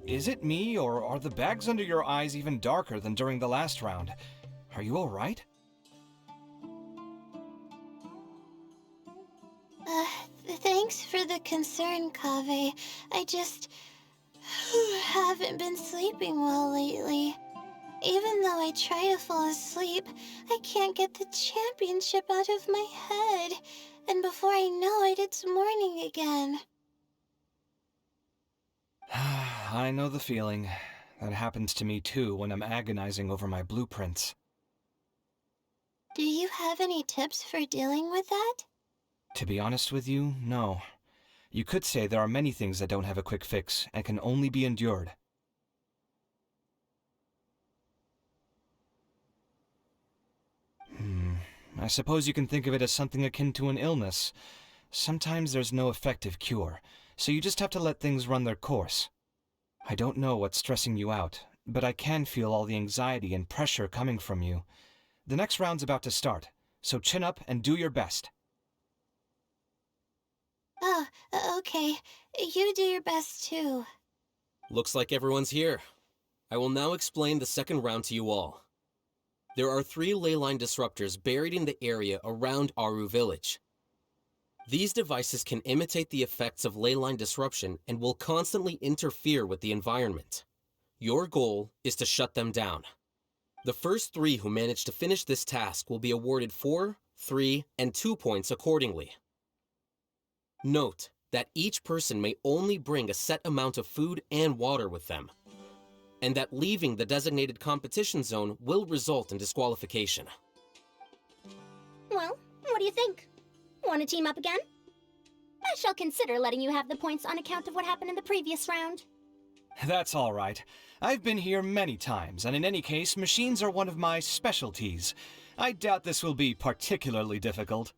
Is it me, or are the bags under your eyes even darker than during the last round? Are you alright? Thanks for the concern, Kaveh. I just haven't been sleeping well lately. Even though I try to fall asleep, I can't get the championship out of my head. And before I know it, it's morning again. I know the feeling. That happens to me too when I'm agonizing over my blueprints. Do you have any tips for dealing with that? To be honest with you, no. You could say there are many things that don't have a quick fix and can only be endured. I suppose you can think of it as something akin to an illness. Sometimes there's no effective cure, so you just have to let things run their course. I don't know what's stressing you out, but I can feel all the anxiety and pressure coming from you. The next round's about to start, so chin up and do your best. Oh, okay. You do your best too. Looks like everyone's here. I will now explain the second round to you all. There are 3 leyline disruptors buried in the area around Aru Village. These devices can imitate the effects of leyline disruption and will constantly interfere with the environment. Your goal is to shut them down. The first 3 who manage to finish this task will be awarded 4, 3, and 2 points accordingly. Note that each person may only bring a set amount of food and water with them, and that leaving the designated competition zone will result in disqualification. Well, what do you think? Want to team up again? I shall consider letting you have the points on account of what happened in the previous round. That's all right. I've been here many times, and in any case, machines are one of my specialties. I doubt this will be particularly difficult.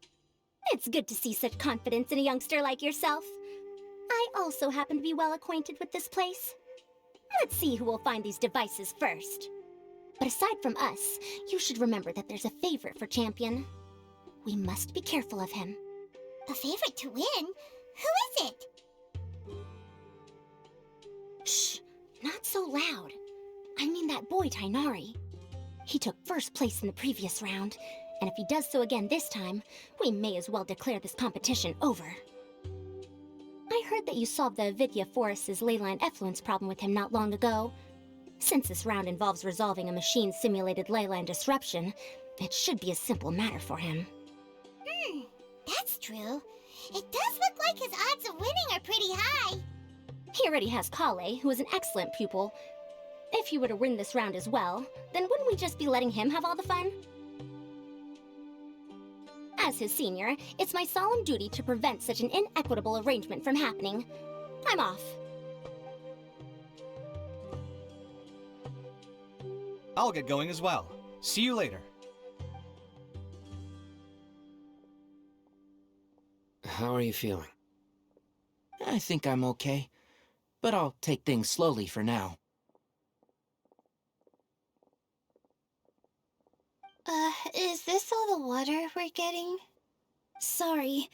It's good to see such confidence in a youngster like yourself. I also happen to be well acquainted with this place. Let's see who will find these devices first. But aside from us, you should remember that there's a favorite for Champion. We must be careful of him. A favorite to win? Who is it? Shh! Not so loud. I mean that boy Tainari. He took first place in the previous round, and if he does so again this time, we may as well declare this competition over. I heard that you solved the Avidya Forest's leyline effluence problem with him not long ago. Since this round involves resolving a machine-simulated leyline disruption, it should be a simple matter for him. That's true. It does look like his odds of winning are pretty high. He already has Kaveh, who is an excellent pupil. If he were to win this round as well, then wouldn't we just be letting him have all the fun? As his senior, it's my solemn duty to prevent such an inequitable arrangement from happening. I'm off. I'll get going as well. See you later. How are you feeling? I think I'm okay, but I'll take things slowly for now. Is this all the water we're getting? Sorry,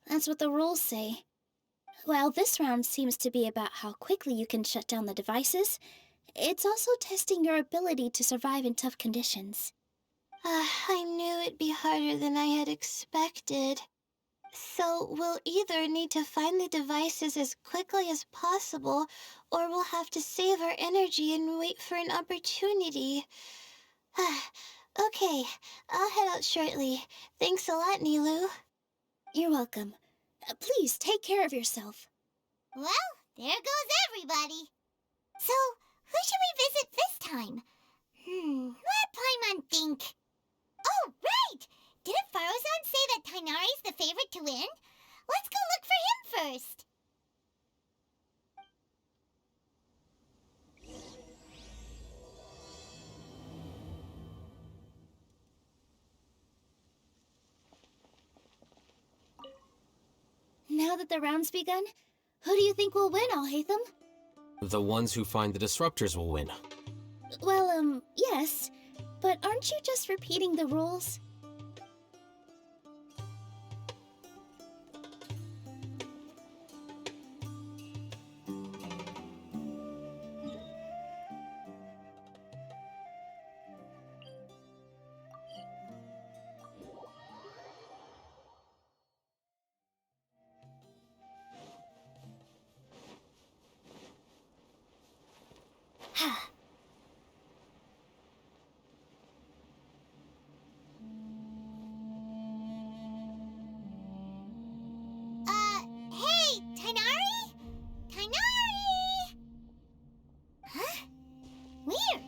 that's what the rules say. While this round seems to be about how quickly you can shut down the devices, it's also testing your ability to survive in tough conditions. I knew it'd be harder than I had expected. So we'll either need to find the devices as quickly as possible, or we'll have to save our energy and wait for an opportunity. Okay, I'll head out shortly. Thanks a lot, Nilu. You're welcome. Please take care of yourself. Well, there goes everybody. So, who should we visit this time? Let Paimon think. Oh, right! Didn't Farozan say that Tainari's the favorite to win? Let's go look for him first. Now that the round's begun, who do you think will win, Alhaitham? The ones who find the disruptors will win. Well, yes. But aren't you just repeating the rules? Hey, Tainari? Tainari! Huh? Weird.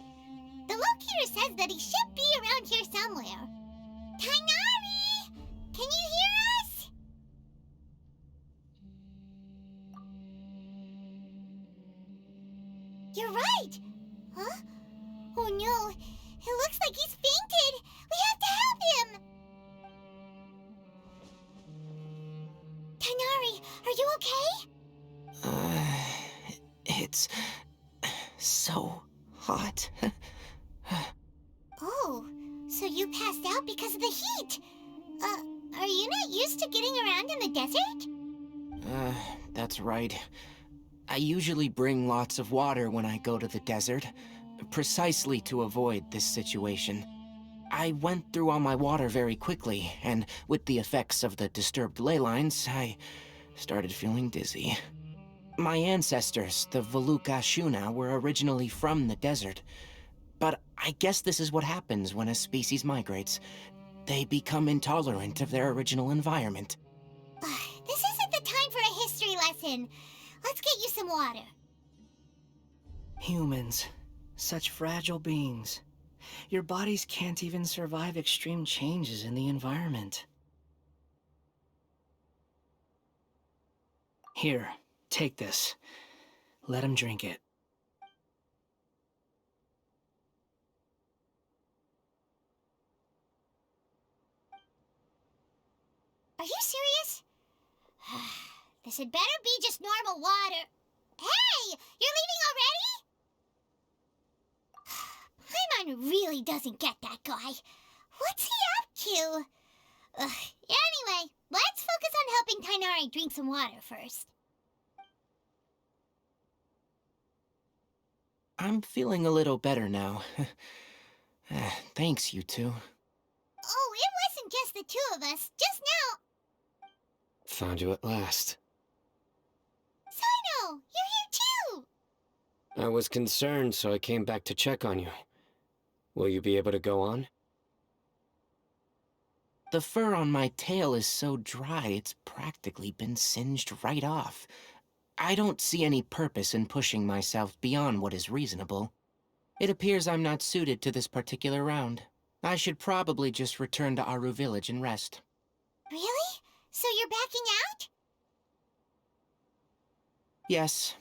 The locator says that he should be around here somewhere. Tainari! Can you hear us? You're right! Huh? Oh no, it looks like he's fainted! We have to help him! Tainari, are you okay? It's so hot. Oh, so you passed out because of the heat. Are you not used to getting around in the desert? That's right. I usually bring lots of water when I go to the desert, precisely to avoid this situation. I went through all my water very quickly, and with the effects of the disturbed ley lines, I started feeling dizzy. My ancestors, the Voluka Shuna, were originally from the desert. But I guess this is what happens when a species migrates. They become intolerant of their original environment. This isn't the time for a history lesson. Let's get you some water. Humans. Such fragile beings. Your bodies can't even survive extreme changes in the environment. Here, take this. Let him drink it. Are you serious? This had better be just normal water. Hey! You're leaving already? Paimon really doesn't get that guy. What's he up to? Anyway, let's focus on helping Tainari drink some water first. I'm feeling a little better now. Thanks, you two. Oh, it wasn't just the two of us. Just now. Found you at last. Sino, you're here too. I was concerned, so I came back to check on you. Will you be able to go on? The fur on my tail is so dry, it's practically been singed right off. I don't see any purpose in pushing myself beyond what is reasonable. It appears I'm not suited to this particular round. I should probably just return to Aru Village and rest. Really? So you're backing out? Yes.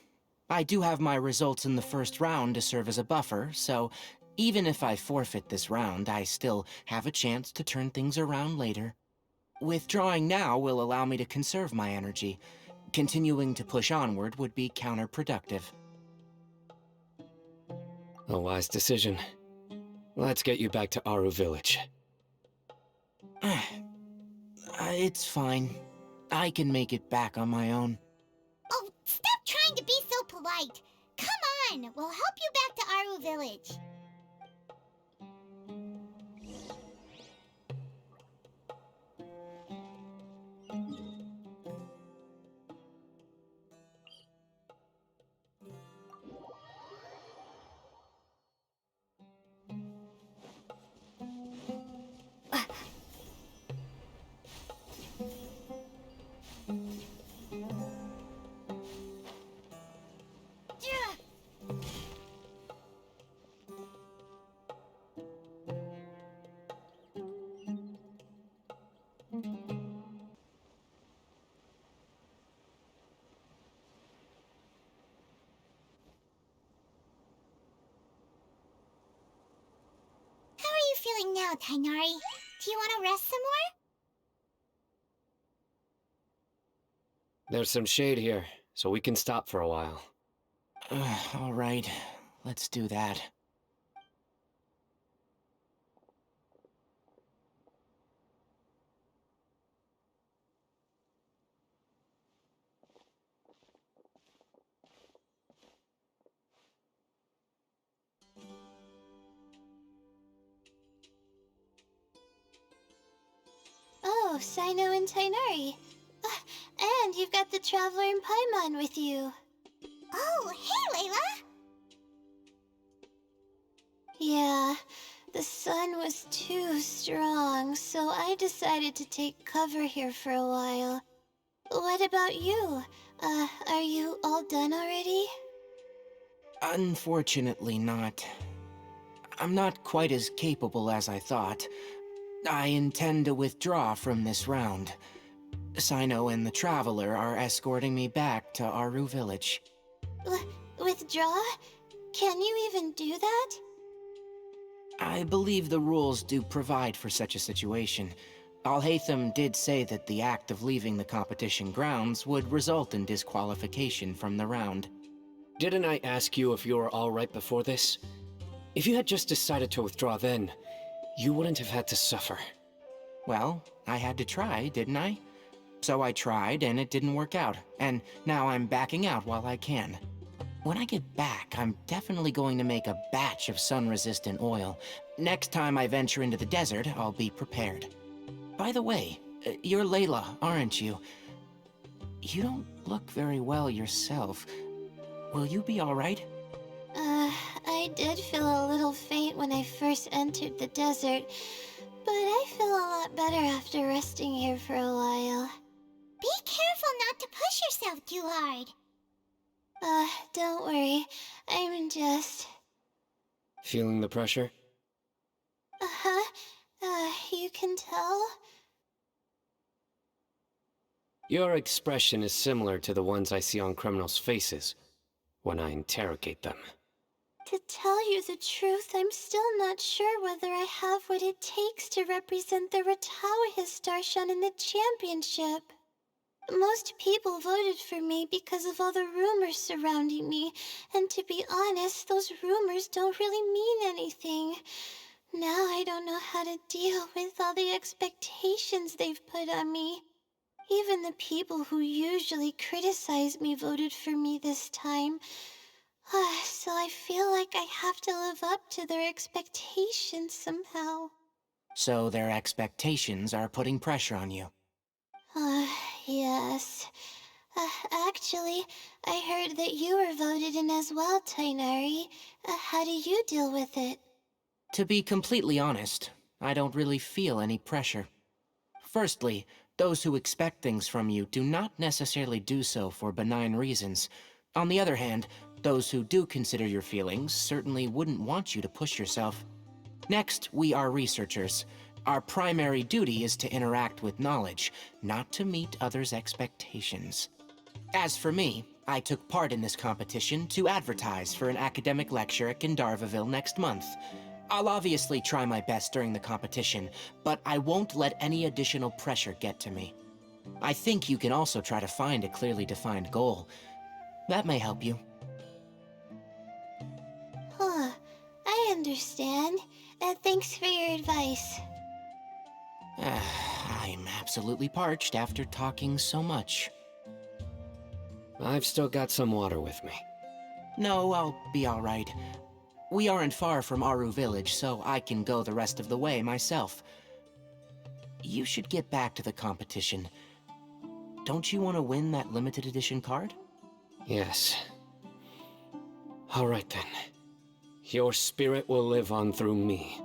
I do have my results in the first round to serve as a buffer, so even if I forfeit this round, I still have a chance to turn things around later. Withdrawing now will allow me to conserve my energy. Continuing to push onward would be counterproductive. A wise decision. Let's get you back to Aru Village. It's fine. I can make it back on my own. Oh, stop trying to be so polite. Come on, we'll help you back to Aru Village. How are you feeling now, Tainari? Do you want to rest some more? There's some shade here, so we can stop for a while. All right, let's do that. Oh, Sino and Tainari. And you've got the Traveler and Paimon with you. Oh, hey, Layla! Yeah, the sun was too strong, so I decided to take cover here for a while. What about you? Are you all done already? Unfortunately not. I'm not quite as capable as I thought. I intend to withdraw from this round. Sino and the Traveler are escorting me back to Aru Village. Withdraw? Can you even do that? I believe the rules do provide for such a situation. Alhaitham did say that the act of leaving the competition grounds would result in disqualification from the round. Didn't I ask you if you were alright before this? If you had just decided to withdraw then, you wouldn't have had to suffer. Well, I had to try, didn't I? So I tried, and it didn't work out, and now I'm backing out while I can. When I get back, I'm definitely going to make a batch of sun-resistant oil. Next time I venture into the desert, I'll be prepared. By the way, you're Layla, aren't you? You don't look very well yourself. Will you be alright? I did feel a little faint when I first entered the desert, but I feel a lot better after resting here for a while. Be careful not to push yourself too hard. Don't worry. I'm just... Feeling the pressure? Uh-huh. You can tell? Your expression is similar to the ones I see on criminals' faces when I interrogate them. To tell you the truth, I'm still not sure whether I have what it takes to represent the Ratawa Starshan in the championship. Most people voted for me because of all the rumors surrounding me, and to be honest, those rumors don't really mean anything. Now I don't know how to deal with all the expectations they've put on me. Even the people who usually criticize me voted for me this time. So I feel like I have to live up to their expectations somehow. So their expectations are putting pressure on you. Yes. Actually, I heard that you were voted in as well, Tainari. How do you deal with it? To be completely honest, I don't really feel any pressure. Firstly, those who expect things from you do not necessarily do so for benign reasons. On the other hand, those who do consider your feelings certainly wouldn't want you to push yourself. Next, we are researchers. Our primary duty is to interact with knowledge, not to meet others' expectations. As for me, I took part in this competition to advertise for an academic lecture at Gandharvaville next month. I'll obviously try my best during the competition, but I won't let any additional pressure get to me. I think you can also try to find a clearly defined goal. That may help you. I understand. Thanks for your advice. I'm absolutely parched after talking so much. I've still got some water with me. No, I'll be alright. We aren't far from Aru Village, so I can go the rest of the way myself. You should get back to the competition. Don't you want to win that limited edition card? Yes. Alright then. Your spirit will live on through me.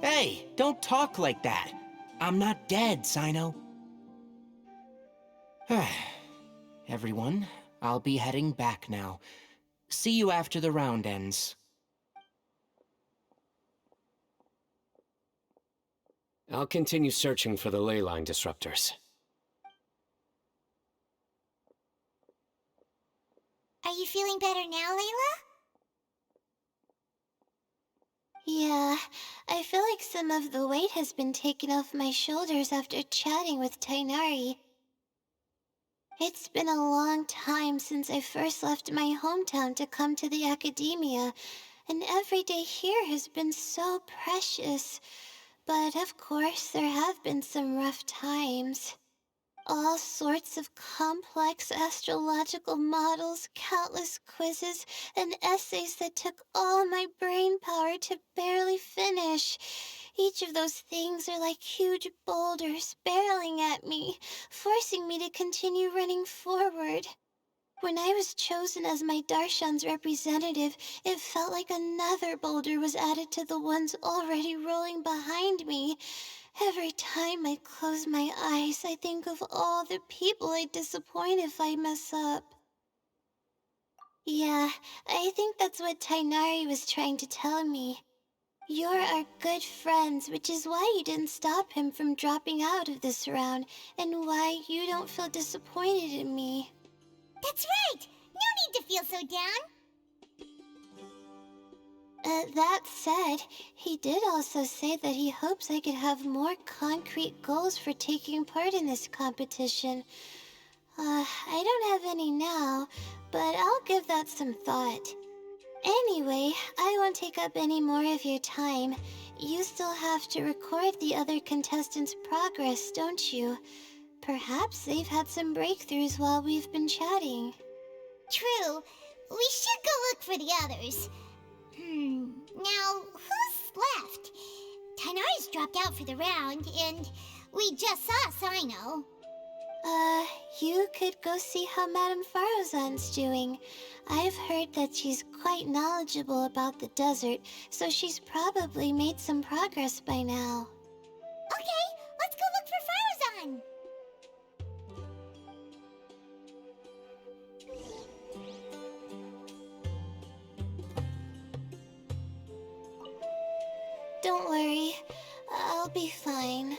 Hey, don't talk like that. I'm not dead, Sino. Everyone, I'll be heading back now. See you after the round ends. I'll continue searching for the ley line disruptors. Are you feeling better now, Layla? Yeah, I feel like some of the weight has been taken off my shoulders after chatting with Tainari. It's been a long time since I first left my hometown to come to the academia, and every day here has been so precious. But of course, there have been some rough times. All sorts of complex astrological models, countless quizzes, and essays that took all my brain power to barely finish. Each of those things are like huge boulders barreling at me, forcing me to continue running forward. When I was chosen as my Darshan's representative, it felt like another boulder was added to the ones already rolling behind me. Every time I close my eyes, I think of all the people I'd disappoint if I mess up. Yeah, I think that's what Tainari was trying to tell me. You're our good friends, which is why you didn't stop him from dropping out of this round, and why you don't feel disappointed in me. That's right! No need to feel so down! That said, he did also say that he hopes I could have more concrete goals for taking part in this competition. I don't have any now, but I'll give that some thought. Anyway, I won't take up any more of your time. You still have to record the other contestants' progress, don't you? Perhaps they've had some breakthroughs while we've been chatting. True. We should go look for the others. Now, who's left? Tainari's dropped out for the round, and we just saw Sino. You could go see how Madame Farozan's doing. I've heard that she's quite knowledgeable about the desert, so she's probably made some progress by now. Okay, let's go look for Farozan. Don't worry, I'll be fine.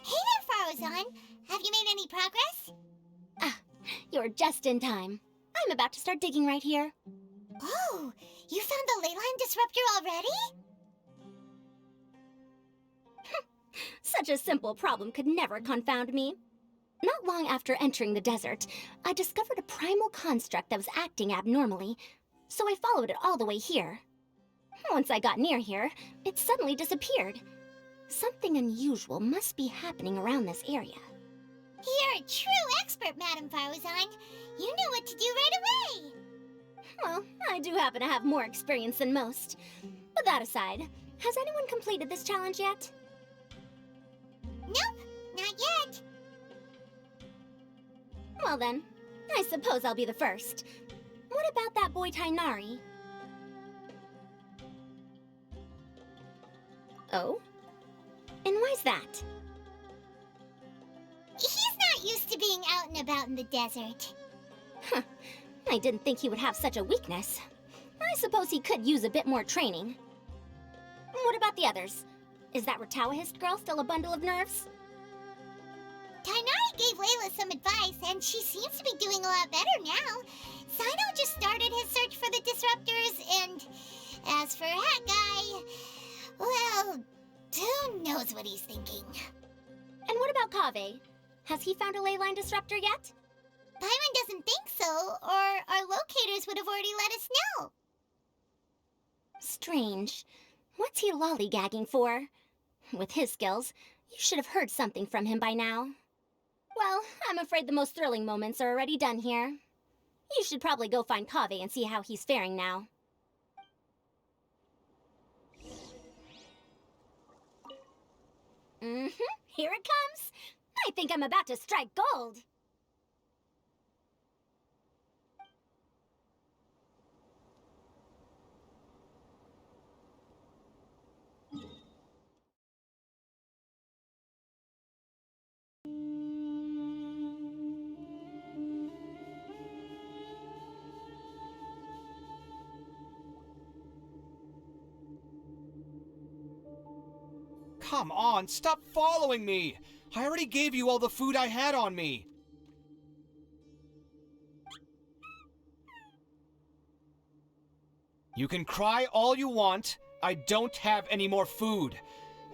Hey there, Farozan. Have you made any progress? You're just in time. I'm about to start digging right here. Oh, you found the leyline disruptor already? Such a simple problem could never confound me. Not long after entering the desert, I discovered a primal construct that was acting abnormally, so I followed it all the way here. Once I got near here, it suddenly disappeared. Something unusual must be happening around this area. You're a true expert, Madame Farozan. You knew what to do right away. Well, I do happen to have more experience than most. But that aside, has anyone completed this challenge yet? Nope, not yet. Well then, I suppose I'll be the first. What about that boy Tainari? Oh? And why's that? He's not used to being out and about in the desert. Huh. I didn't think he would have such a weakness. I suppose he could use a bit more training. What about the others? Is that Ratawahist girl still a bundle of nerves? Tainari gave Layla some advice, and she seems to be doing a lot better now. Sino just started his search for the disruptors, and as for that guy, well, who knows what he's thinking. And what about Kaveh? Has he found a leyline disruptor yet? Paimon doesn't think so, or our locators would have already let us know. Strange. What's he lollygagging for? With his skills, you should have heard something from him by now. Well, I'm afraid the most thrilling moments are already done here. You should probably go find Kaveh and see how he's faring now. Here it comes! I think I'm about to strike gold! Come on, stop following me! I already gave you all the food I had on me! You can cry all you want. I don't have any more food.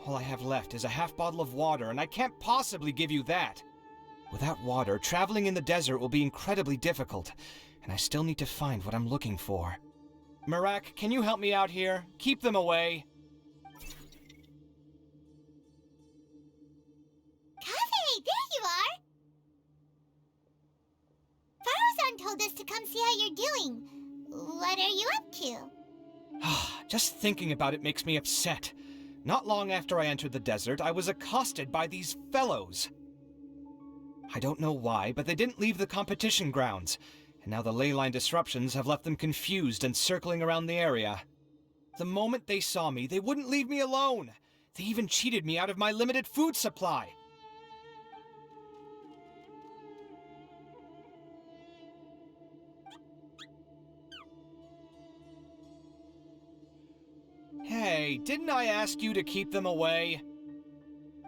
All I have left is a half bottle of water, and I can't possibly give you that. Without water, traveling in the desert will be incredibly difficult, and I still need to find what I'm looking for. Merak, can you help me out here? Keep them away. Kaveh, there you are! Farozan told us to come see how you're doing. What are you up to? Just thinking about it makes me upset. Not long after I entered the desert, I was accosted by these fellows. I don't know why, but they didn't leave the competition grounds, and now the ley line disruptions have left them confused and circling around the area. The moment they saw me, they wouldn't leave me alone. They even cheated me out of my limited food supply. Hey, didn't I ask you to keep them away?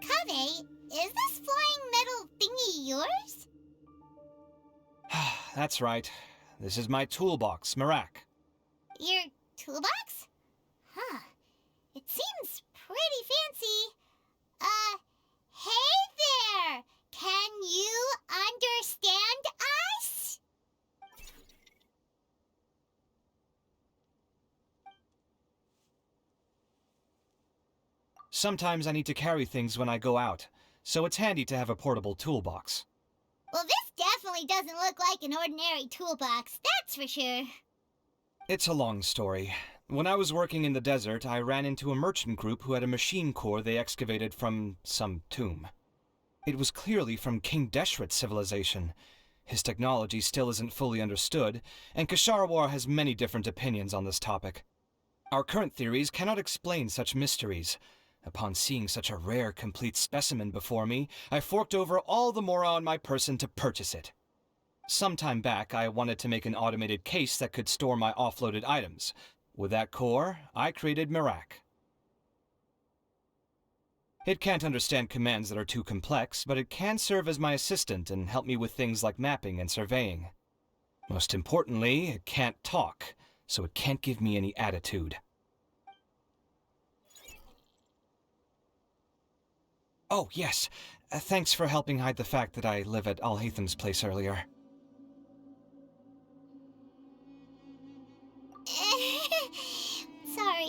Kaveh, is this flying metal thingy yours? That's right. This is my toolbox, Merak. Your toolbox? Huh. It seems pretty fancy. Hey there! Can you understand us? Sometimes I need to carry things when I go out, so it's handy to have a portable toolbox. Well, this definitely doesn't look like an ordinary toolbox, that's for sure. It's a long story. When I was working in the desert, I ran into a merchant group who had a machine core they excavated from some tomb. It was clearly from King Deshret's civilization. His technology still isn't fully understood, and Kasharawar has many different opinions on this topic. Our current theories cannot explain such mysteries. Upon seeing such a rare, complete specimen before me, I forked over all the mora on my person to purchase it. Some time back, I wanted to make an automated case that could store my offloaded items. With that core, I created Merak. It can't understand commands that are too complex, but it can serve as my assistant and help me with things like mapping and surveying. Most importantly, it can't talk, so it can't give me any attitude. Oh, yes. Thanks for helping hide the fact that I live at Alhaitham's place earlier. Sorry.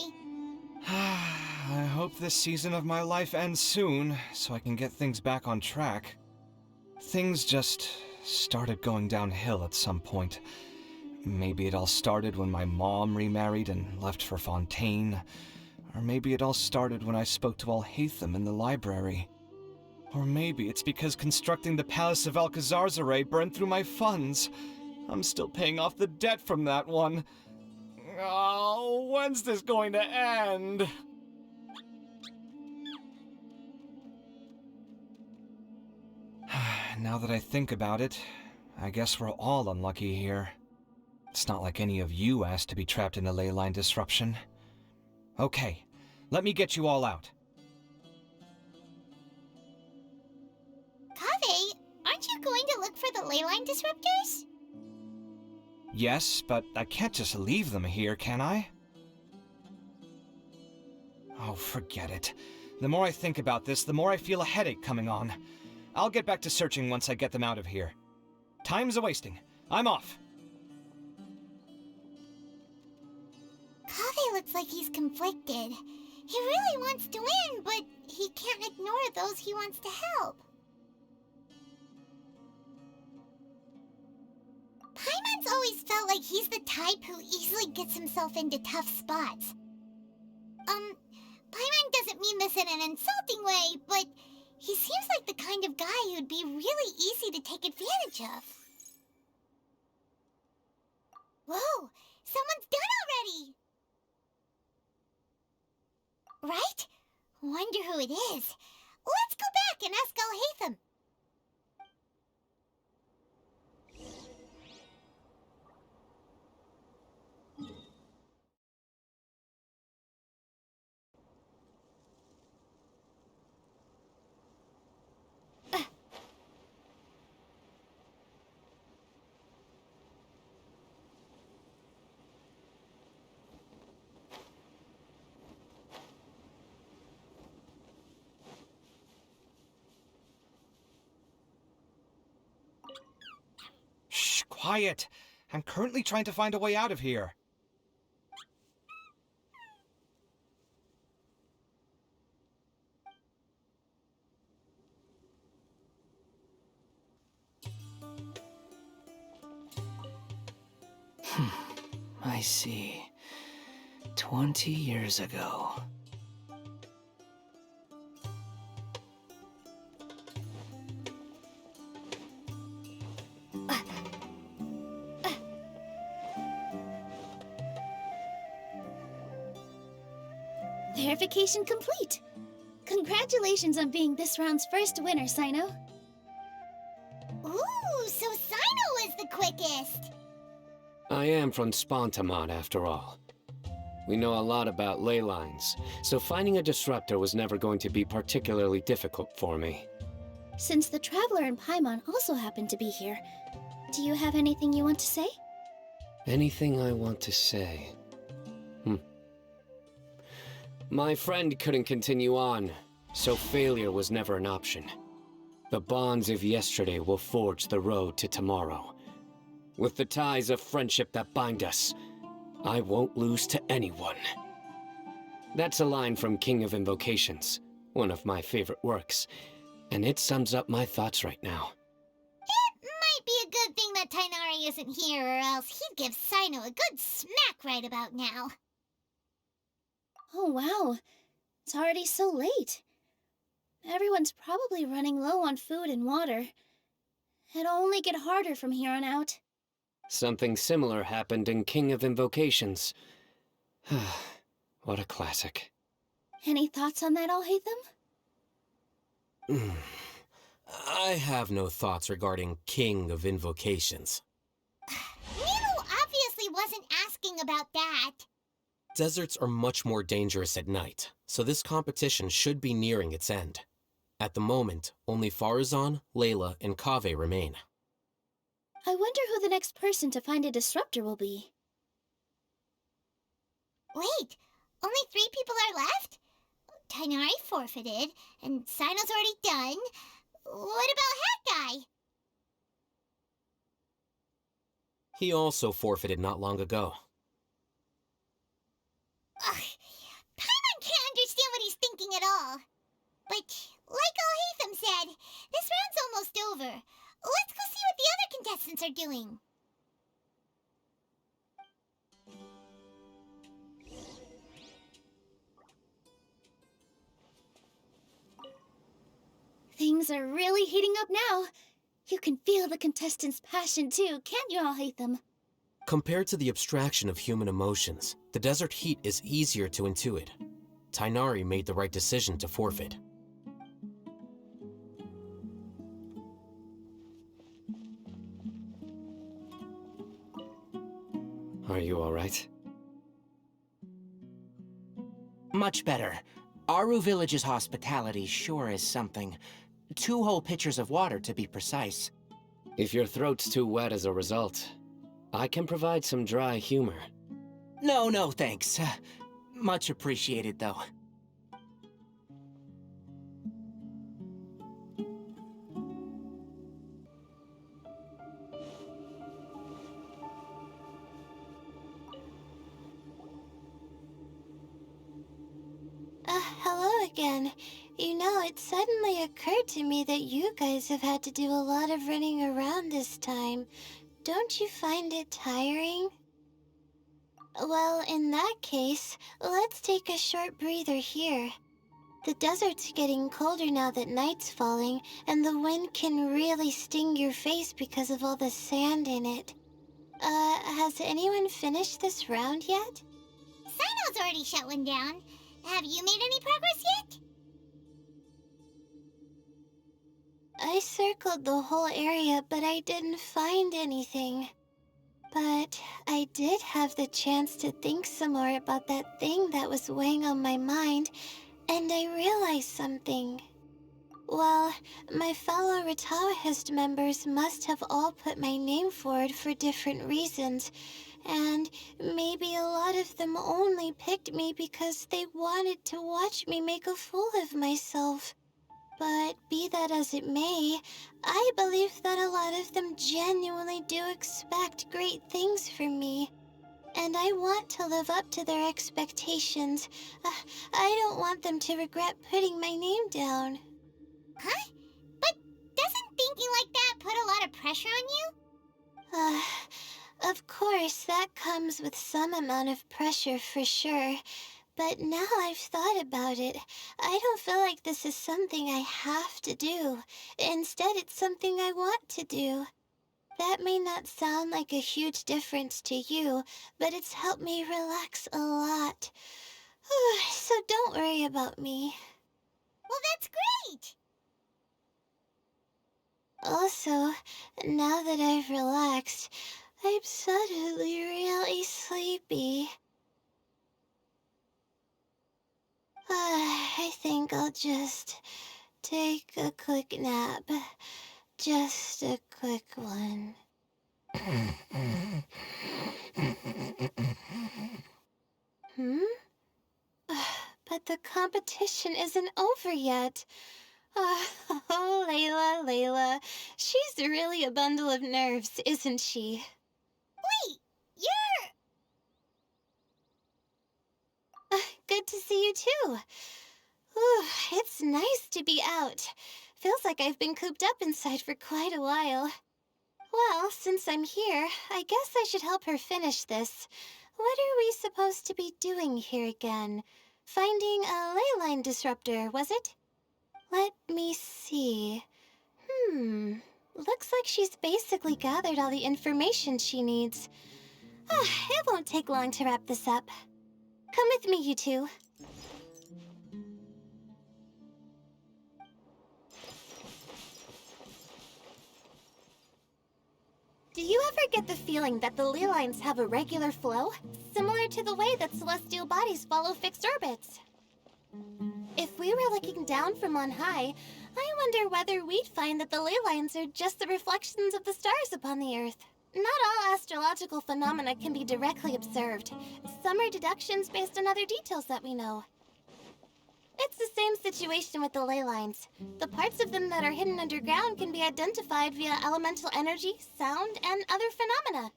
I hope this season of my life ends soon, so I can get things back on track. Things just started going downhill at some point. Maybe it all started when my mom remarried and left for Fontaine. Or maybe it all started when I spoke to Alhaitham in the library. Or maybe it's because constructing the Palace of Alcazarzaray burned through my funds. I'm still paying off the debt from that one. Oh, when's this going to end? Now that I think about it, I guess we're all unlucky here. It's not like any of you asked to be trapped in a ley line disruption. Okay, let me get you all out. Kaveh, aren't you going to look for the ley line disruptors? Yes, but I can't just leave them here, can I? Oh, forget it. The more I think about this, the more I feel a headache coming on. I'll get back to searching once I get them out of here. Time's a-wasting. I'm off. Kaveh looks like he's conflicted. He really wants to win, but he can't ignore those he wants to help. Paimon's always felt like he's the type who easily gets himself into tough spots. Paimon doesn't mean this in an insulting way, but he seems like the kind of guy who'd be really easy to take advantage of. Whoa! Someone's done already! Right? Wonder who it is. Let's go back and ask Alhaitham. quiet. I'm currently trying to find a way out of here. I see. 20 years ago. Verification complete. Congratulations on being this round's first winner, Sino. Ooh, so Sino was the quickest. I am from Spontamon, after all. We know a lot about ley lines, so finding a disruptor was never going to be particularly difficult for me. Since the Traveler and Paimon also happen to be here, do you have anything you want to say? Anything I want to say? My friend couldn't continue on, so failure was never an option. The bonds of yesterday will forge the road to tomorrow. With the ties of friendship that bind us, I won't lose to anyone. That's a line from King of Invocations, one of my favorite works, and it sums up my thoughts right now. It might be a good thing that Tainari isn't here, or else he'd give Sino a good smack right about now. Oh wow, it's already so late. Everyone's probably running low on food and water. It'll only get harder from here on out. Something similar happened in King of Invocations. What a classic. Any thoughts on that, Alhaitham? I have no thoughts regarding King of Invocations. Nino obviously wasn't asking about that. Deserts are much more dangerous at night, so this competition should be nearing its end. At the moment, only Farazan, Layla, and Kaveh remain. I wonder who the next person to find a disruptor will be. Wait, only 3 people are left? Tainari forfeited, and Sino's already done. What about Hat Guy? He also forfeited not long ago. Ugh, Paimon can't understand what he's thinking at all. But, like Alhaitham said, this round's almost over. Let's go see what the other contestants are doing. Things are really heating up now. You can feel the contestants' passion too, can't you, Alhaitham? Compared to the abstraction of human emotions, the desert heat is easier to intuit. Tainari made the right decision to forfeit. Are you alright? Much better. Aru Village's hospitality sure is something. 2 whole pitchers of water, to be precise. If your throat's too wet as a result, I can provide some dry humor. No, thanks. Much appreciated, though. Hello again. You know, it suddenly occurred to me that you guys have had to do a lot of running around this time. Don't you find it tiring? Well, in that case, let's take a short breather here. The desert's getting colder now that night's falling, and the wind can really sting your face because of all the sand in it. Has anyone finished this round yet? Sino's already shut one down. Have you made any progress yet? I circled the whole area, but I didn't find anything. But I did have the chance to think some more about that thing that was weighing on my mind, and I realized something. Well, my fellow Retawahist members must have all put my name forward for different reasons, and maybe a lot of them only picked me because they wanted to watch me make a fool of myself. But be that as it may, I believe that a lot of them genuinely do expect great things from me. And I want to live up to their expectations. I don't want them to regret putting my name down. Huh? But doesn't thinking like that put a lot of pressure on you? Of course, that comes with some amount of pressure for sure. But now I've thought about it, I don't feel like this is something I have to do. Instead, it's something I want to do. That may not sound like a huge difference to you, but it's helped me relax a lot. So don't worry about me. Well, that's great! Also, now that I've relaxed, I'm suddenly really sleepy. I think I'll just take a quick nap. Just a quick one. But the competition isn't over yet. Oh, Layla. She's really a bundle of nerves, isn't she? Wait, you're... Good to see you too. It's nice to be out. Feels like I've been cooped up inside for quite a while. Well, since I'm here, I guess I should help her finish this. What are we supposed to be doing here again? Finding a ley line disruptor, was it? Let me see. Looks like she's basically gathered all the information she needs. It won't take long to wrap this up. Come with me, you two. Do you ever get the feeling that the ley lines have a regular flow, similar to the way that celestial bodies follow fixed orbits? If we were looking down from on high, I wonder whether we'd find that the ley lines are just the reflections of the stars upon the Earth. Not all astrological phenomena can be directly observed. Some are deductions based on other details that we know. It's the same situation with the ley lines. The parts of them that are hidden underground can be identified via elemental energy, sound, and other phenomena.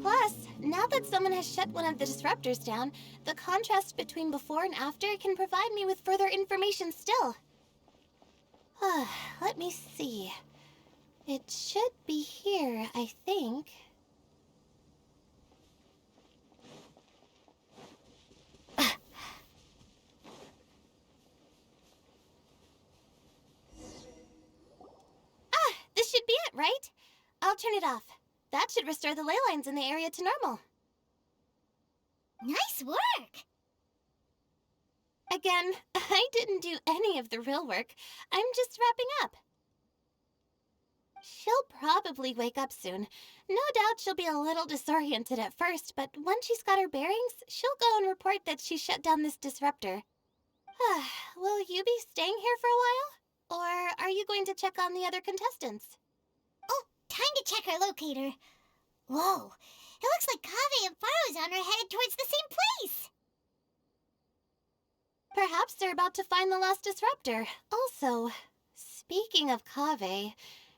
Plus, now that someone has shut one of the disruptors down, the contrast between before and after can provide me with further information still. Let me see. It should be here, I think. This should be it, right? I'll turn it off. That should restore the ley lines in the area to normal. Nice work! Again, I didn't do any of the real work. I'm just wrapping up. She'll probably wake up soon. No doubt she'll be a little disoriented at first, but once she's got her bearings, she'll go and report that she shut down this disruptor. Will you be staying here for a while? Or are you going to check on the other contestants? Oh, time to check our locator. Whoa, it looks like Kaveh and Farozan are headed towards the same place. Perhaps they're about to find the lost disruptor. Also, speaking of Kaveh,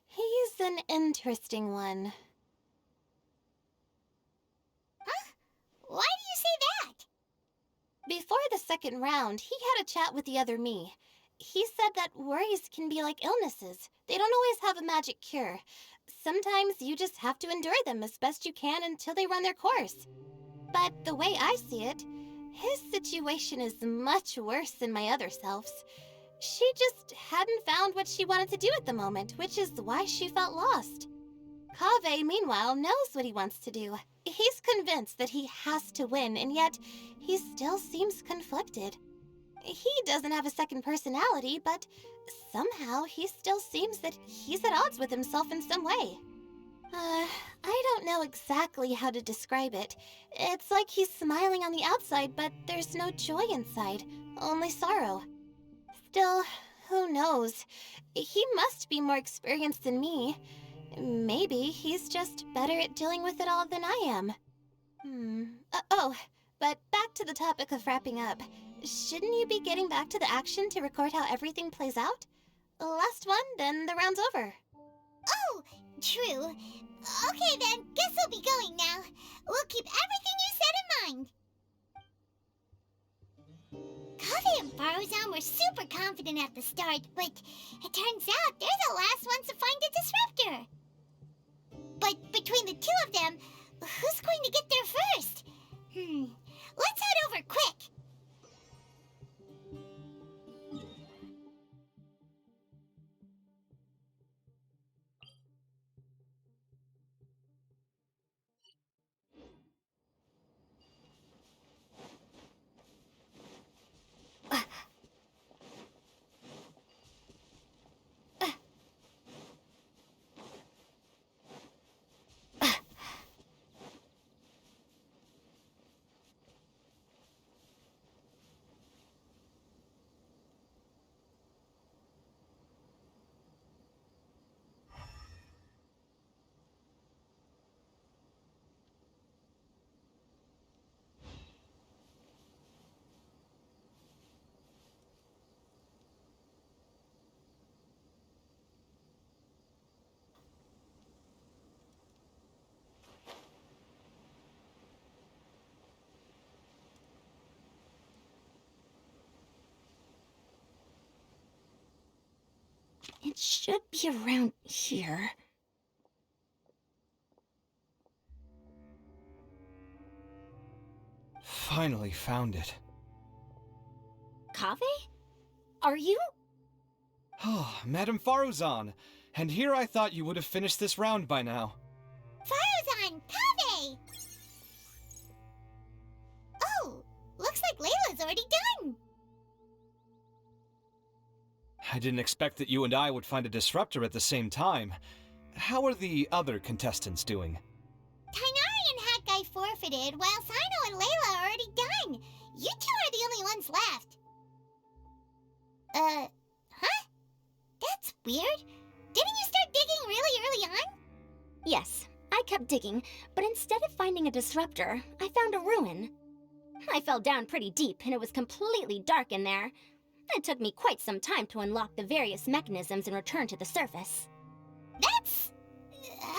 he's an interesting one. Huh? Why do you say that? Before the second round, he had a chat with the other me. He said that worries can be like illnesses. They don't always have a magic cure. Sometimes you just have to endure them as best you can until they run their course. But the way I see it, his situation is much worse than my other self's. She just hadn't found what she wanted to do at the moment, which is why she felt lost. Kaveh, meanwhile, knows what he wants to do. He's convinced that he has to win, and yet he still seems conflicted. He doesn't have a second personality, but somehow he still seems that he's at odds with himself in some way. I don't know exactly how to describe it. It's like he's smiling on the outside, but there's no joy inside, only sorrow. Still, who knows? He must be more experienced than me. Maybe he's just better at dealing with it all than I am. But back to the topic of wrapping up. Shouldn't you be getting back to the action to record how everything plays out? Last one, then the round's over. Oh, true. Okay then, guess we'll be going now. We'll keep everything you said in mind. Kaveh and Faruzan were super confident at the start, but it turns out they're the last ones to find a disruptor. But between the two of them, who's going to get there first? Let's head over quick. It should be around here. Finally found it. Kaveh? Are you? Oh, Madame Faruzan! And here I thought you would have finished this round by now. Faruzan, Kaveh! Oh, looks like Layla's already done. I didn't expect that you and I would find a disruptor at the same time. How are the other contestants doing? Tainari and Hat forfeited, while Sino and Layla are already done. You two are the only ones left. Huh? That's weird. Didn't you start digging really early on? Yes, I kept digging, but instead of finding a disruptor, I found a ruin. I fell down pretty deep, and it was completely dark in there. It took me quite some time to unlock the various mechanisms and return to the surface. That's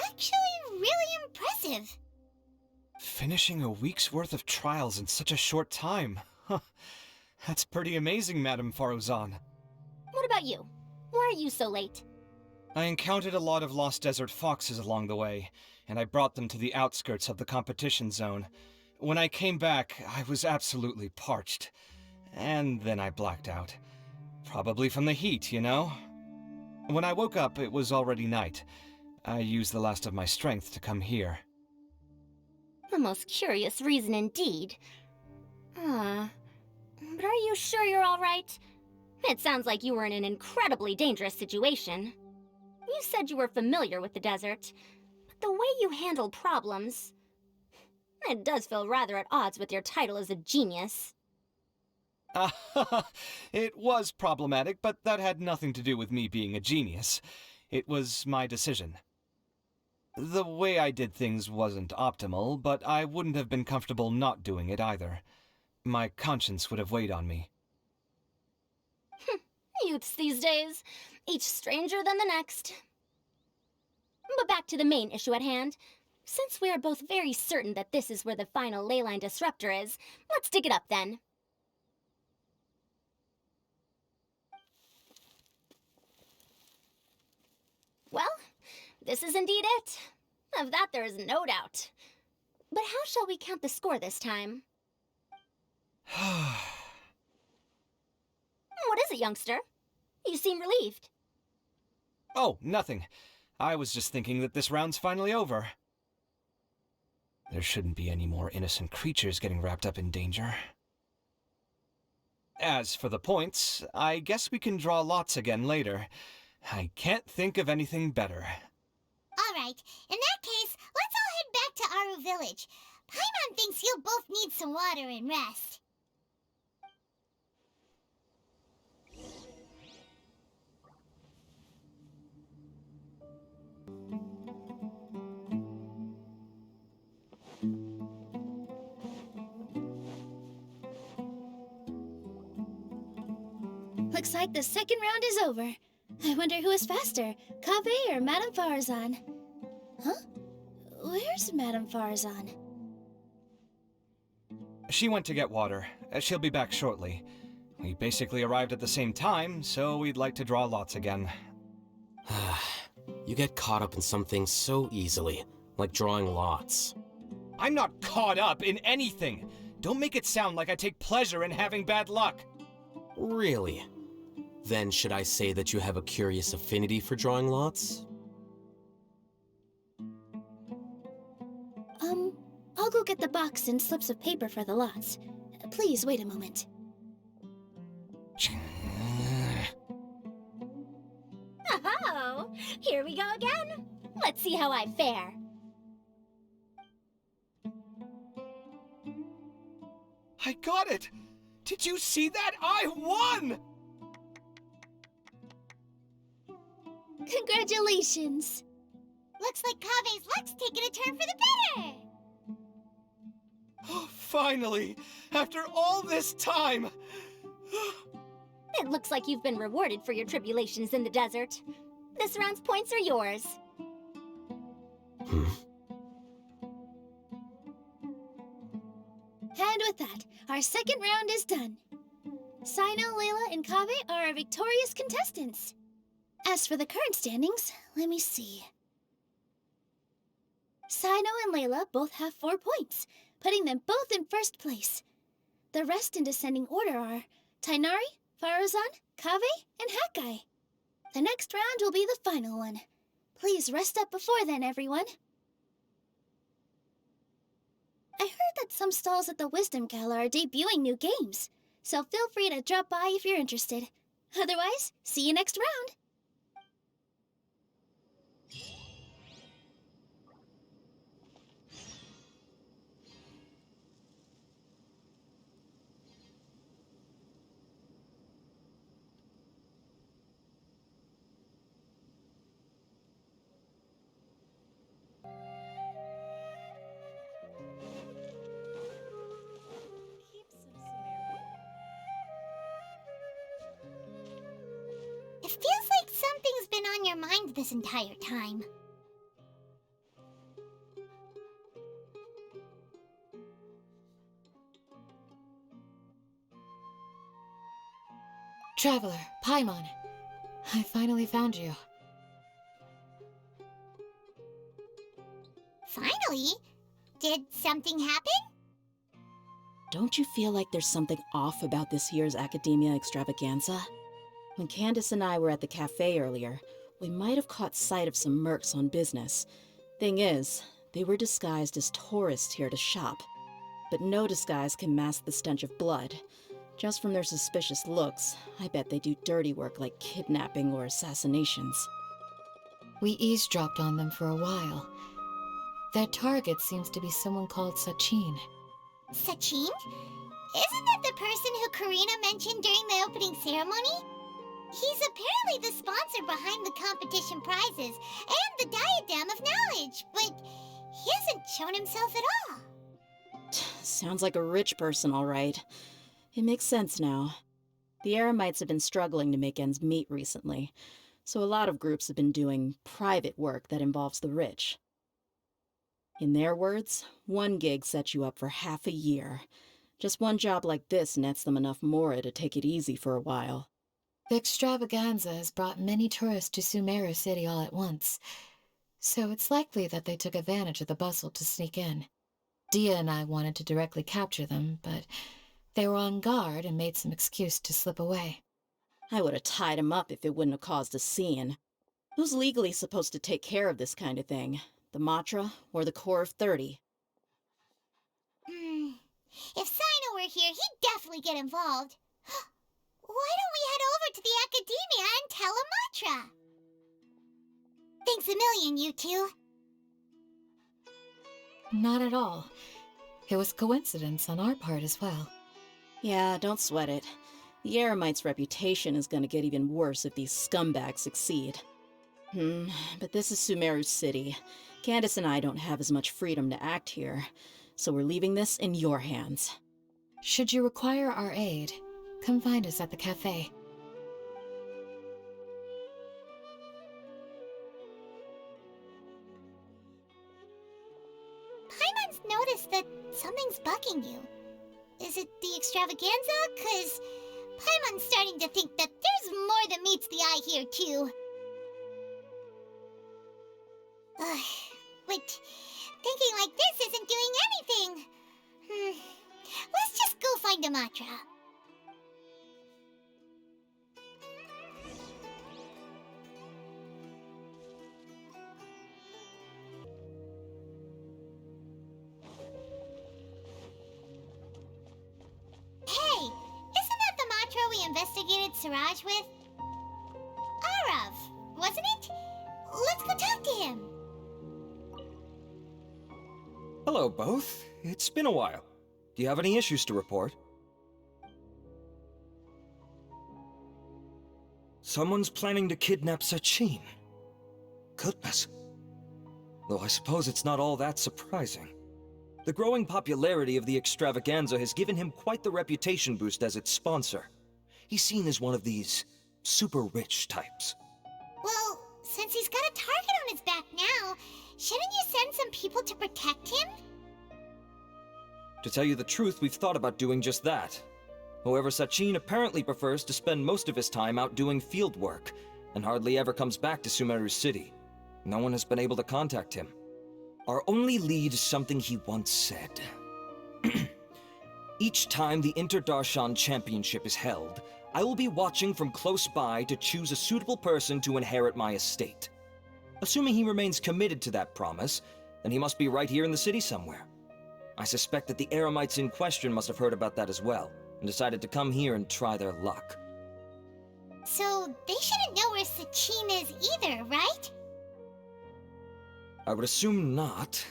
actually really impressive. Finishing a week's worth of trials in such a short time. Huh. That's pretty amazing, Madame Faruzan. What about you? Why are you so late? I encountered a lot of lost desert foxes along the way, and I brought them to the outskirts of the competition zone. When I came back, I was absolutely parched. And then I blacked out. Probably from the heat, you know? When I woke up, it was already night. I used the last of my strength to come here. A most curious reason indeed. But are you sure you're all right? It sounds like you were in an incredibly dangerous situation. You said you were familiar with the desert, but the way you handle problems... It does feel rather at odds with your title as a genius. It was problematic, but that had nothing to do with me being a genius. It was my decision. The way I did things wasn't optimal, but I wouldn't have been comfortable not doing it either. My conscience would have weighed on me. Youths these days, each stranger than the next. But back to the main issue at hand. Since we are both very certain that this is where the final leyline disruptor is, let's dig it up then. Well, this is indeed it. Of that there is no doubt. But how shall we count the score this time? What is it, youngster? You seem relieved. Oh, nothing. I was just thinking that this round's finally over. There shouldn't be any more innocent creatures getting wrapped up in danger. As for the points, I guess we can draw lots again later. I can't think of anything better. Alright, in that case, let's all head back to Aru Village. Paimon thinks you'll both need some water and rest. Looks like the second round is over. I wonder who is faster, Kaveh or Madame Farazan? Huh? Where's Madame Farazan? She went to get water. She'll be back shortly. We basically arrived at the same time, so we'd like to draw lots again. You get caught up in some things so easily, like drawing lots. I'm not caught up in anything! Don't make it sound like I take pleasure in having bad luck! Really? Then should I say that you have a curious affinity for drawing lots? I'll go get the box and slips of paper for the lots. Please wait a moment. Oh, here we go again. Let's see how I fare. I got it! Did you see that? I won! Congratulations! Looks like Kaveh's luck's taking a turn for the better. Oh, finally! After all this time! It looks like you've been rewarded for your tribulations in the desert. This round's points are yours. And with that, our second round is done. Sino, Layla, and Kaveh are our victorious contestants. As for the current standings, let me see. Sino and Layla both have 4 points, putting them both in first place. The rest in descending order are Tainari, Farazan, Kaveh, and Hakai. The next round will be the final one. Please rest up before then, everyone. I heard that some stalls at the Wisdom Gala are debuting new games, so feel free to drop by if you're interested. Otherwise, see you next round! It feels like something's been on your mind this entire time. Traveler, Paimon. I finally found you. Finally? Did something happen? Don't you feel like there's something off about this year's Academia Extravaganza? When Candace and I were at the cafe earlier, we might have caught sight of some mercs on business. Thing is, they were disguised as tourists here to shop. But no disguise can mask the stench of blood. Just from their suspicious looks, I bet they do dirty work like kidnapping or assassinations. We eavesdropped on them for a while. Their target seems to be someone called Sachin. Sachin? Isn't that the person who Karina mentioned during the opening ceremony? He's apparently the sponsor behind the competition prizes and the diadem of knowledge, but he hasn't shown himself at all. Sounds like a rich person, all right. It makes sense now. The Eremites have been struggling to make ends meet recently, so a lot of groups have been doing private work that involves the rich. In their words, one gig sets you up for half a year. Just one job like this nets them enough mora to take it easy for a while. The extravaganza has brought many tourists to Sumeru City all at once, so it's likely that they took advantage of the bustle to sneak in. Dia and I wanted to directly capture them, but they were on guard and made some excuse to slip away. I would have tied him up if it wouldn't have caused a scene. Who's legally supposed to take care of this kind of thing? The Matra or the Corps of 30? If Sino were here, he'd definitely get involved. Why don't we head over to the Academia and tell Amatra? Thanks a million, you two. Not at all. It was coincidence on our part as well. Yeah, don't sweat it. The Eremites' reputation is gonna get even worse if these scumbags succeed. But this is Sumeru City. Candace and I don't have as much freedom to act here, so we're leaving this in your hands. Should you require our aid, come find us at the cafe. I've noticed that something's bugging you. Is it the extravaganza? 'Cause Paimon's starting to think that there's more than meets the eye here, too. But thinking like this isn't doing anything. Let's just go find a mantra. Hey, isn't that the mantra we investigated Siraj with? Arav, wasn't it? Let's go talk to him. Hello, both. It's been a while. Do you have any issues to report? Someone's planning to kidnap Sachin. Goodness. Though I suppose it's not all that surprising. The growing popularity of the extravaganza has given him quite the reputation boost as its sponsor. He's seen as one of these super rich types. Well, since he's got a target on his back now, shouldn't you send some people to protect him? To tell you the truth, we've thought about doing just that. However, Sachin apparently prefers to spend most of his time out doing field work, and hardly ever comes back to Sumeru City. No one has been able to contact him. Our only lead is something he once said. Each time the Inter-Darshan Championship is held, I will be watching from close by to choose a suitable person to inherit my estate. Assuming he remains committed to that promise, then he must be right here in the city somewhere. I suspect that the Eremites in question must have heard about that as well, and decided to come here and try their luck. So they shouldn't know where Sachin is either, right? I would assume not.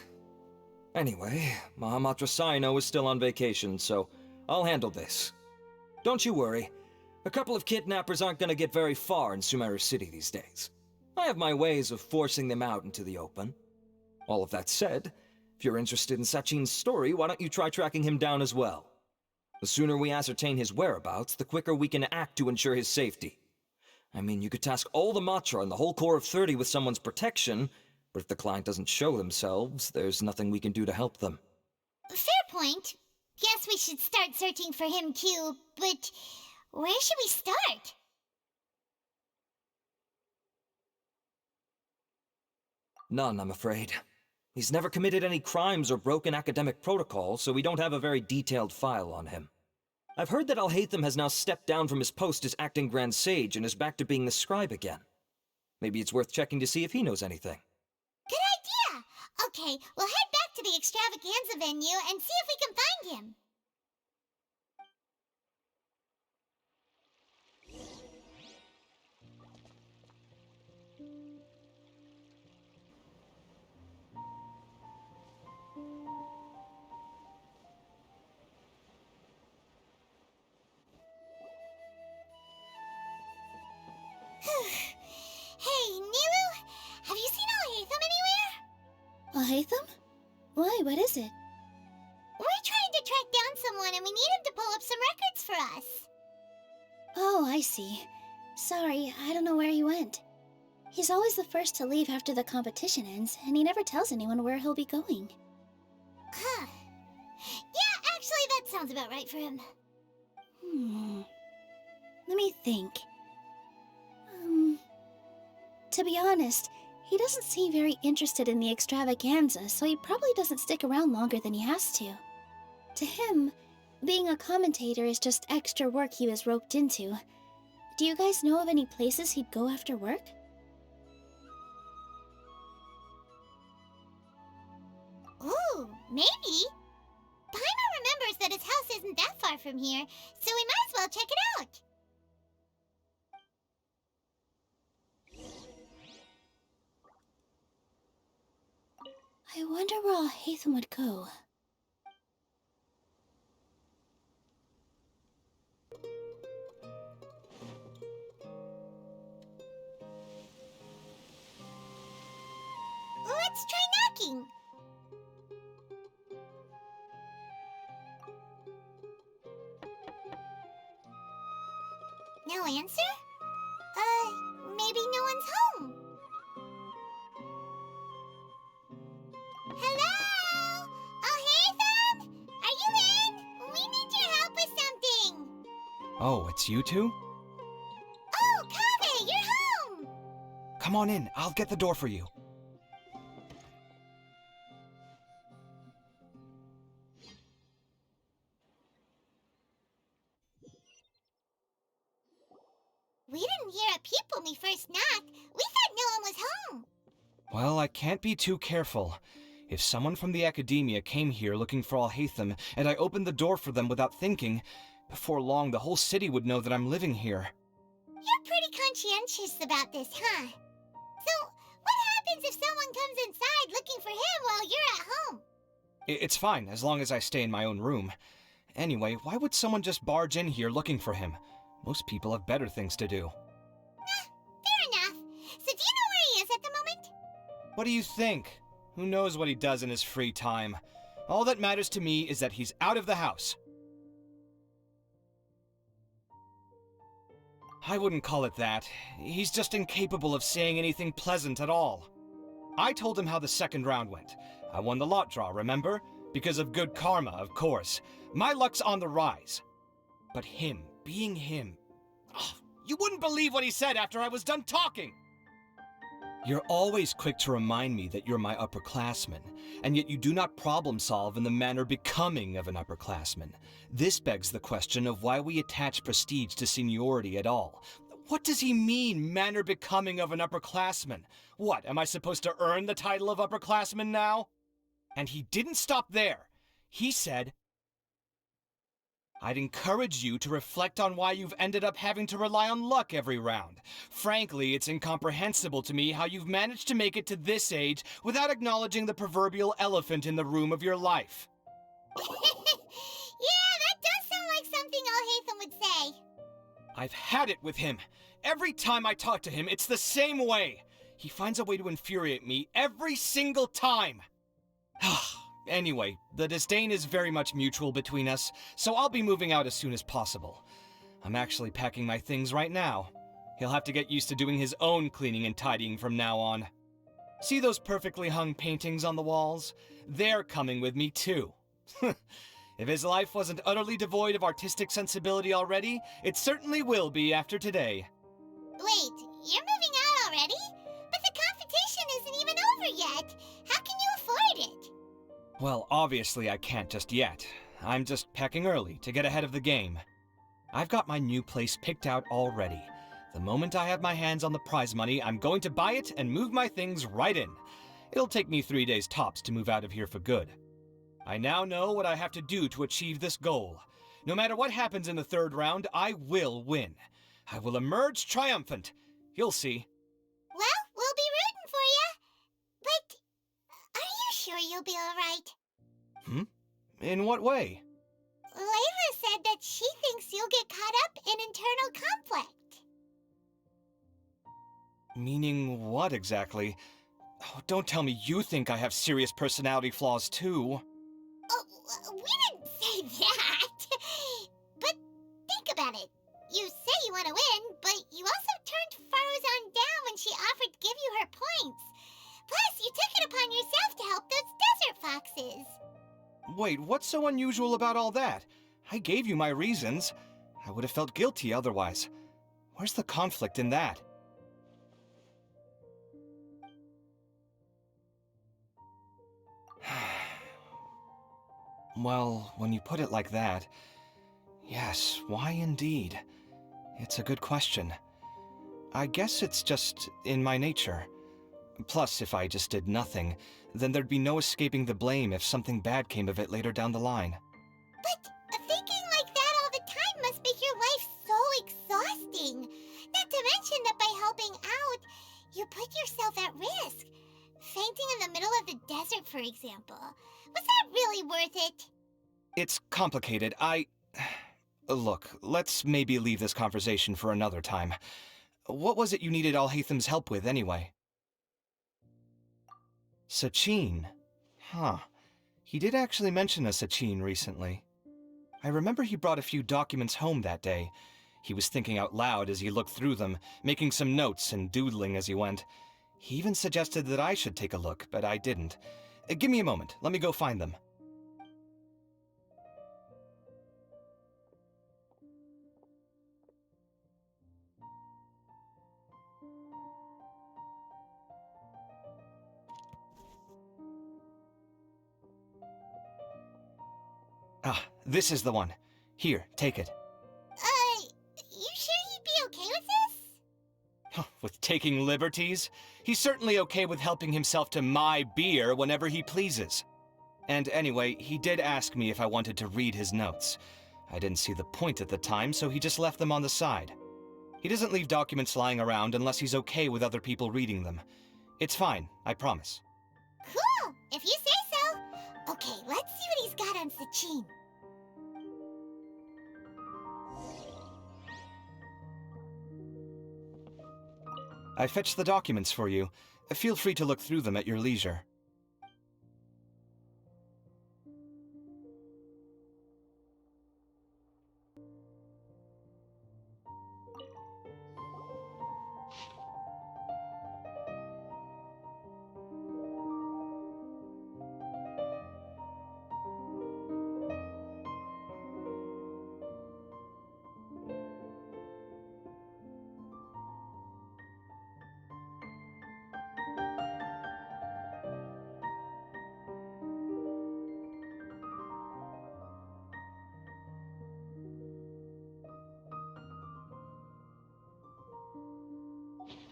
Anyway, Mahamatra Saino is still on vacation, so I'll handle this. Don't you worry. A couple of kidnappers aren't gonna get very far in Sumeru City these days. I have my ways of forcing them out into the open. All of that said, if you're interested in Sachin's story, why don't you try tracking him down as well? The sooner we ascertain his whereabouts, the quicker we can act to ensure his safety. I mean, you could task all the Matra and the whole Corps of 30 with someone's protection, but if the client doesn't show themselves, there's nothing we can do to help them. Fair point. Guess we should start searching for him too, but where should we start? None, I'm afraid. He's never committed any crimes or broken academic protocol, so we don't have a very detailed file on him. I've heard that Alhaitham has now stepped down from his post as acting Grand Sage and is back to being the scribe again. Maybe it's worth checking to see if he knows anything. Good idea! Okay, we'll head back to the extravaganza venue and see if we can find him. Hey, Nilu, have you seen Alhaitham anywhere? Alhaitham? Why, what is it? We're trying to track down someone and we need him to pull up some records for us. Oh, I see. Sorry, I don't know where he went. He's always the first to leave after the competition ends, and he never tells anyone where he'll be going. Huh. Yeah, actually, that sounds about right for him. Let me think. To be honest, he doesn't seem very interested in the extravaganza, so he probably doesn't stick around longer than he has to. To him, being a commentator is just extra work he was roped into. Do you guys know of any places he'd go after work? Ooh, maybe. Paimon remembers that his house isn't that far from here, so we might as well check it out. I wonder where Alhaitham would go. Let's try knocking. No answer? Maybe no one's home. Hello? Oh, it's you two? Oh, Kaveh, you're home! Come on in, I'll get the door for you. We didn't hear a peep when we first knocked. We thought no one was home. Well, I can't be too careful. If someone from the Academia came here looking for Alhaitham, and I opened the door for them without thinking, before long the whole city would know that I'm living here. You're pretty conscientious about this, huh? So, what happens if someone comes inside looking for him while you're at home? It's fine, as long as I stay in my own room. Anyway, why would someone just barge in here looking for him? Most people have better things to do. Fair enough. So do you know where he is at the moment? What do you think? Who knows what he does in his free time? All that matters to me is that he's out of the house. I wouldn't call it that. He's just incapable of saying anything pleasant at all. I told him how the second round went. I won the lot draw, remember? Because of good karma, of course. My luck's on the rise. But him, being him... Oh, you wouldn't believe what he said after I was done talking! You're always quick to remind me that you're my upperclassman, and yet you do not problem solve in the manner becoming of an upperclassman. This begs the question of why we attach prestige to seniority at all. What does he mean, manner becoming of an upperclassman? What, am I supposed to earn the title of upperclassman now? And he didn't stop there. He said, I'd encourage you to reflect on why you've ended up having to rely on luck every round. Frankly, it's incomprehensible to me how you've managed to make it to this age without acknowledging the proverbial elephant in the room of your life. Yeah, that does sound like something Alhaitham would say. I've had it with him. Every time I talk to him, it's the same way. He finds a way to infuriate me every single time. Anyway, the disdain is very much mutual between us, so I'll be moving out as soon as possible. I'm actually packing my things right now. He'll have to get used to doing his own cleaning and tidying from now on. See those perfectly hung paintings on the walls? They're coming with me too. If his life wasn't utterly devoid of artistic sensibility already, it certainly will be after today. Wait, you're moving out already? But the competition isn't even over yet. How can you afford it? Well, obviously I can't just yet. I'm just packing early to get ahead of the game. I've got my new place picked out already. The moment I have my hands on the prize money, I'm going to buy it and move my things right in. It'll take me 3 days tops to move out of here for good. I now know what I have to do to achieve this goal. No matter what happens in the third round, I will win. I will emerge triumphant. You'll see. Well, we'll be rooting for you. But are you sure you'll be alright? In what way? Layla said that she thinks you'll get caught up in internal conflict. Meaning what exactly? Oh, don't tell me you think I have serious personality flaws too. Oh, we didn't say that. But think about it. You say you want to win, but you also turned Faruzan down when she offered to give you her points. Plus, you took it upon yourself to help those desert foxes. Wait, what's so unusual about all that? I gave you my reasons. I would have felt guilty otherwise. Where's the conflict in that? Well, when you put it like that, yes, why indeed? It's a good question. I guess it's just in my nature. Plus, if I just did nothing, then there'd be no escaping the blame if something bad came of it later down the line. But thinking like that all the time must make your life so exhausting. Not to mention that by helping out, you put yourself at risk. Fainting in the middle of the desert, for example. Was that really worth it? It's complicated. Look, let's maybe leave this conversation for another time. What was it you needed Alhaitham's help with, anyway? Sachin? Huh. He did actually mention a Sachin recently. I remember he brought a few documents home that day. He was thinking out loud as he looked through them, making some notes and doodling as he went. He even suggested that I should take a look, but I didn't. Give me a moment. Let me go find them. This is the one. Here, take it. You sure he'd be okay with this? With taking liberties? He's certainly okay with helping himself to my beer whenever he pleases. And anyway, he did ask me if I wanted to read his notes. I didn't see the point at the time, so he just left them on the side. He doesn't leave documents lying around unless he's okay with other people reading them. It's fine, I promise. Cool, if you say so. Okay, let's see what he's got on Sachin. I fetched the documents for you. Feel free to look through them at your leisure.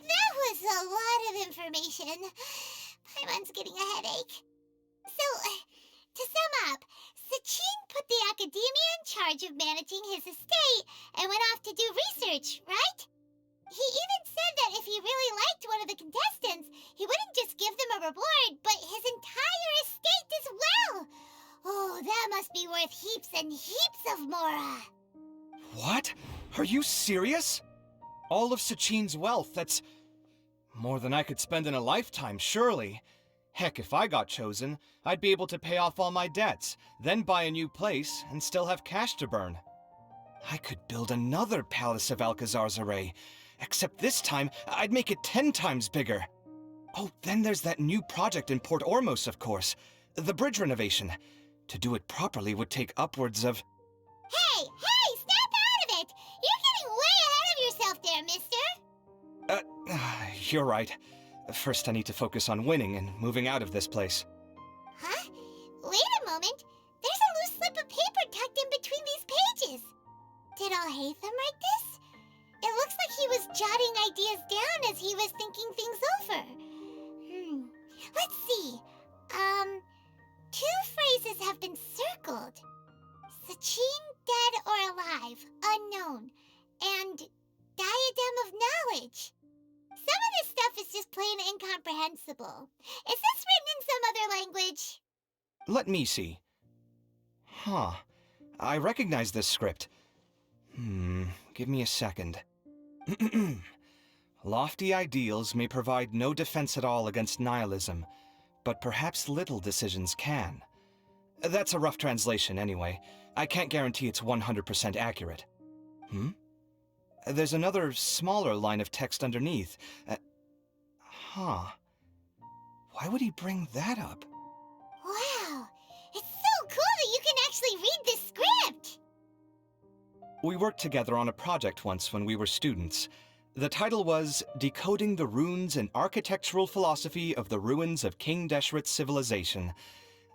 That was a lot of information. Paimon's getting a headache. So, to sum up, Sachin put the academia in charge of managing his estate and went off to do research, right? He even said that if he really liked one of the contestants, he wouldn't just give them a reward, but his entire estate as well. Oh, that must be worth heaps and heaps of mora. What? Are you serious? All of Sachin's wealth, that's more than I could spend in a lifetime, surely. Heck, if I got chosen, I'd be able to pay off all my debts, then buy a new place, and still have cash to burn. I could build another Palace of Alcazar's array, except this time, I'd make it 10 times bigger. Oh, then there's that new project in Port Ormos, of course. The bridge renovation. To do it properly would take upwards of... Hey, snap out of it! You're getting way ahead of yourself there, mister! You're right. First I need to focus on winning and moving out of this place. Huh? Wait a moment. There's a loose slip of paper tucked in between these pages. Did Alhaitham write this? It looks like he was jotting ideas down as he was thinking things over. Let's see. Two phrases have been circled. Sachin, dead or alive, unknown, and diadem of knowledge. Some of this stuff is just plain incomprehensible. Is this written in some other language? Let me see. Huh. I recognize this script. Give me a second. Lofty ideals may provide no defense at all against nihilism, but perhaps little decisions can. That's a rough translation anyway. I can't guarantee it's 100% accurate. There's another smaller line of text underneath. Why would he bring that up? Wow, it's so cool that you can actually read this script! We worked together on a project once when we were students. The title was Decoding the Runes and Architectural Philosophy of the Ruins of King Deshret's Civilization.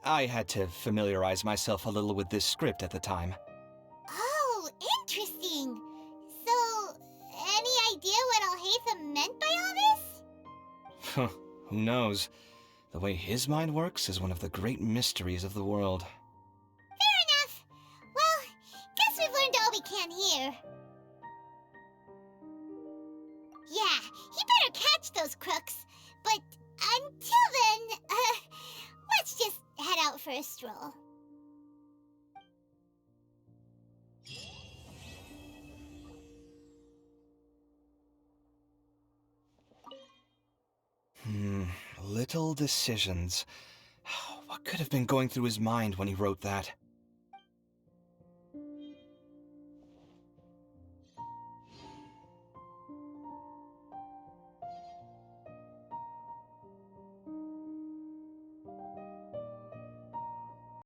I had to familiarize myself a little with this script at the time. Oh, interesting. So, any idea what Alhaitham meant by all this? Who knows? The way his mind works is one of the great mysteries of the world. Fair enough. Well, guess we've learned all we can here. Yeah, he better catch those crooks. But until then, let's just head out for a stroll. Little decisions. What could have been going through his mind when he wrote that?